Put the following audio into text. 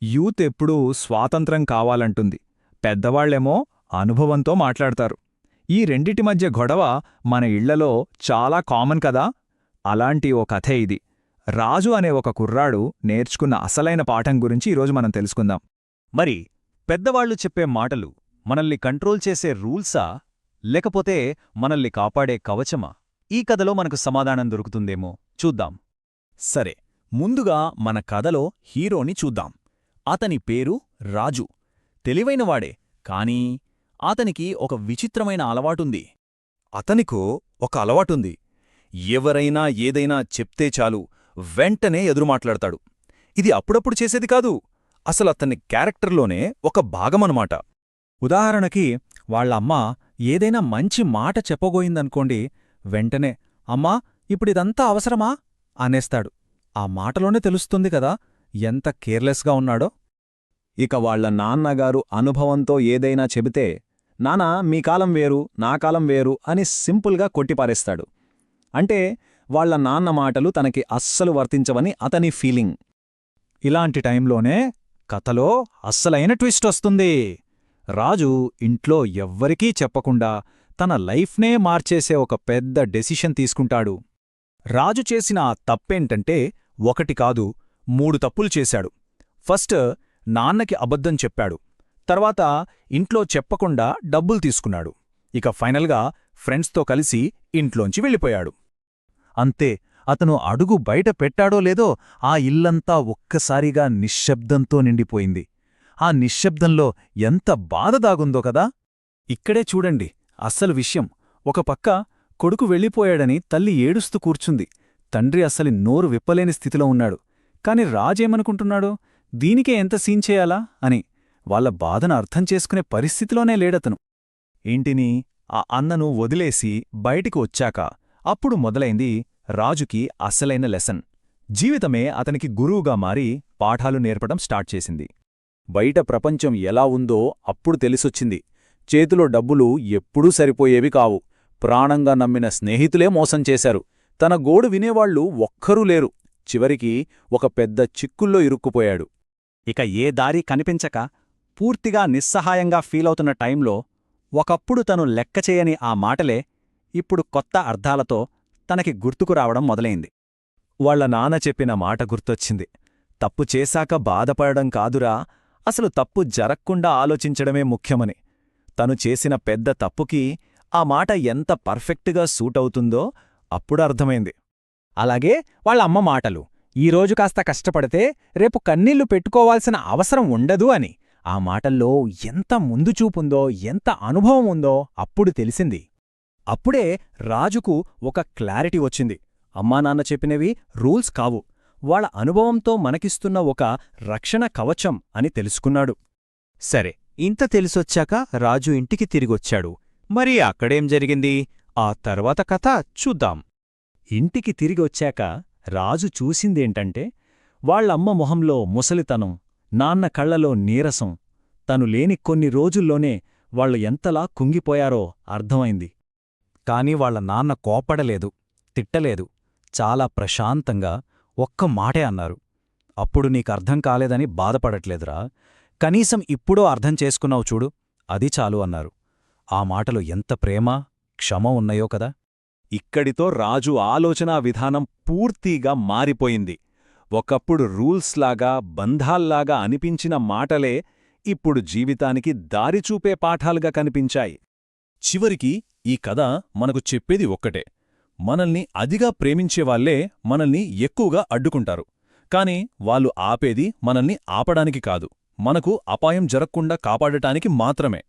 Youth ఎప్పుడూ స్వాతంత్రం కావాలంటుంది. పెద్దవాళ్లేమో అనుభవంతో మాట్లాడతారు. ఈ రెండిటి మధ్య గొడవ మన ఇళ్లలో చాలా కామన్ కదా. అలాంటి ఓ కథే ఇది. రాజు అనే ఒక కుర్రాడు నేర్చుకున్న అసలైన పాఠం గురించి ఈరోజు మనం తెలుసుకుందాం. మరి పెద్దవాళ్లు చెప్పే మాటలు మనల్ని కంట్రోల్ చేసే రూల్సా, లేకపోతే మనల్ని కాపాడే కవచమా? ఈ కథలో మనకు సమాధానం దొరుకుతుందేమో చూద్దాం. సరే, ముందుగా మన కథలో హీరోని చూద్దాం. అతని పేరు రాజు. తెలివైనవాడే, కానీ అతనికి ఒక విచిత్రమైన అలవాటుంది. అతనికో ఒక అలవాటుంది. ఎవరైనా ఏదైనా చెప్తే చాలు వెంటనే ఎదురుమాట్లాడతాడు. ఇది అప్పుడప్పుడు చేసేది కాదు, అసలతని క్యారెక్టర్లోనే ఒక భాగమనమాట. ఉదాహరణకి వాళ్ళమ్మ ఏదైనా మంచి మాట చెప్పబోయిందనుకోండి, వెంటనే అమ్మా ఇప్పుడిదంతా అవసరమా అనేస్తాడు. ఆ మాటలోనే తెలుస్తుంది కదా ఎంత కేర్లెస్గా ఉన్నాడో. ఇక వాళ్ల నాన్నగారు అనుభవంతో ఏదైనా చెబితే, నానా మీ కాలం వేరు నా కాలం వేరు అని సింపుల్గా కొట్టిపారేస్తాడు. అంటే వాళ్ల నాన్న మాటలు తనకి అస్సలు వర్తించవని అతని ఫీలింగ్. ఇలాంటి టైంలోనే కథలో అస్సలైన ట్విస్ట్ వస్తుంది. రాజు ఇంట్లో ఎవ్వరికీ చెప్పకుండా తన లైఫ్నే మార్చేసే ఒక పెద్ద డెసిషన్ తీసుకుంటాడు. రాజు చేసిన ఆ తప్పేంటంటే ఒకటి కాదు, 3 తప్పులు చేశాడు. ఫస్ట్ నాన్నకి అబద్ధం చెప్పాడు. తర్వాత ఇంట్లో చెప్పకుండా డబ్బులు తీసుకున్నాడు. ఇక ఫైనల్గా ఫ్రెండ్స్తో కలిసి ఇంట్లోంచి వెళ్ళిపోయాడు. అంతే, అతను అడుగు బయట పెట్టాడో లేదో ఆ ఇల్లంతా ఒక్కసారిగా నిశ్శబ్దంతో నిండిపోయింది. ఆ నిశ్శబ్దంలో ఎంత బాధ దాగుందో కదా. ఇక్కడే చూడండి అస్సలు విషయం. ఒక పక్క కొడుకు వెళ్ళిపోయాడని తల్లి ఏడుస్తూ కూర్చుంది. తండ్రి అస్సలి నోరు విప్పలేని స్థితిలో ఉన్నాడు. కాని రాజేమనుకుంటున్నాడు, దీనికే ఎంత సీన్ చేయాలా అని. వాళ్ళ బాధను అర్థం చేసుకునే పరిస్థితిలోనే లేడతను. ఇంటిని, ఆ అన్నను వదిలేసి బయటికి వచ్చాక అప్పుడు మొదలైంది రాజుకి అసలైన లెసన్. జీవితమే అతనికి గురువుగా మారి పాఠాలు నేర్పడం స్టార్ట్ చేసింది. బయట ప్రపంచం ఎలా ఉందో అప్పుడు తెలిసొచ్చింది. చేతిలో డబ్బులు ఎప్పుడూ సరిపోయేవి కావు. ప్రాణంగా నమ్మిన స్నేహితులే మోసం చేశారు. తన గోడు వినేవాళ్లు ఒక్కరూ లేరు. చివరికి ఒక పెద్ద చిక్కుల్లో ఇరుక్కుపోయాడు. ఇక ఏ దారి కనిపించక పూర్తిగా నిస్సహాయంగా ఫీలవుతున్న టైంలో ఒకప్పుడు తను లెక్కచేయని ఆ మాటలే ఇప్పుడు కొత్త అర్థాలతో తనకి గుర్తుకు రావడం మొదలైంది. వాళ్ల నాన్న చెప్పిన మాట గుర్తొచ్చింది. తప్పు చేశాక బాధపడడం కాదురా, అసలు తప్పు జరక్కుండా ఆలోచించడమే ముఖ్యమని. తను చేసిన పెద్ద తప్పుకి ఆ మాట ఎంత పర్ఫెక్ట్గా సూటవుతుందో అప్పుడు అర్థమైంది. అలాగే వాళ్ళ అమ్మ మాటలు, ఈరోజు కాస్త కష్టపడితే రేపు కన్నీళ్లు పెట్టుకోవాల్సిన అవసరం ఉండదు అని. ఆ మాటల్లో ఎంత ముందుచూపుందో, ఎంత అనుభవం ఉందో అప్పుడు తెలిసింది. అప్పుడే రాజుకు ఒక క్లారిటీ వచ్చింది. అమ్మానాన్న చెప్పినవి రూల్స్ కావు, వాళ్ళ అనుభవంతో మనకిస్తున్న ఒక రక్షణ కవచం అని తెలుసుకున్నాడు. సరే, ఇంత తెలిసొచ్చాక రాజు ఇంటికి తిరిగొచ్చాడు. మరి అక్కడేం జరిగింది, ఆ తర్వాత కథ చూద్దాం. ఇంటికి తిరిగొచ్చాక రాజు చూసిందేంటంటే, వాళ్లమ్మ మొహంలో ముసలితనం, నాన్న కళ్లలో నీరసం. తను లేని కొన్ని రోజుల్లోనే వాళ్లు ఎంతలా కుంగిపోయారో అర్థమైంది. కాని వాళ్ల నాన్న కోపడలేదు, తిట్టలేదు. చాలా ప్రశాంతంగా ఒక్క మాటే అన్నారు. అప్పుడు నీకర్థం కాలేదని బాధపడట్లేదురా, కనీసం ఇప్పుడో అర్థం చేసుకున్నావు చూడు, అది చాలు అన్నారు. ఆ మాటలు ఎంత ప్రేమ, క్షమ ఉన్నాయో కదా. ఇక్కడితో రాజు ఆలోచనా విధానం పూర్తిగా మారిపోయింది. ఒకప్పుడు రూల్స్లాగా, బంధాల్లాగా అనిపించిన మాటలే ఇప్పుడు జీవితానికి దారిచూపే పాఠాలుగా కనిపించాయి. చివరికి ఈ కథ మనకు చెప్పేది ఒక్కటే, మనల్ని అదిగా ప్రేమించేవాళ్లే మనల్ని ఎక్కువగా అడ్డుకుంటారు. కాని వాళ్ళు ఆపేది మనల్ని ఆపడానికి కాదు, మనకు అపాయం జరగకుండా కాపాడటానికి మాత్రమే.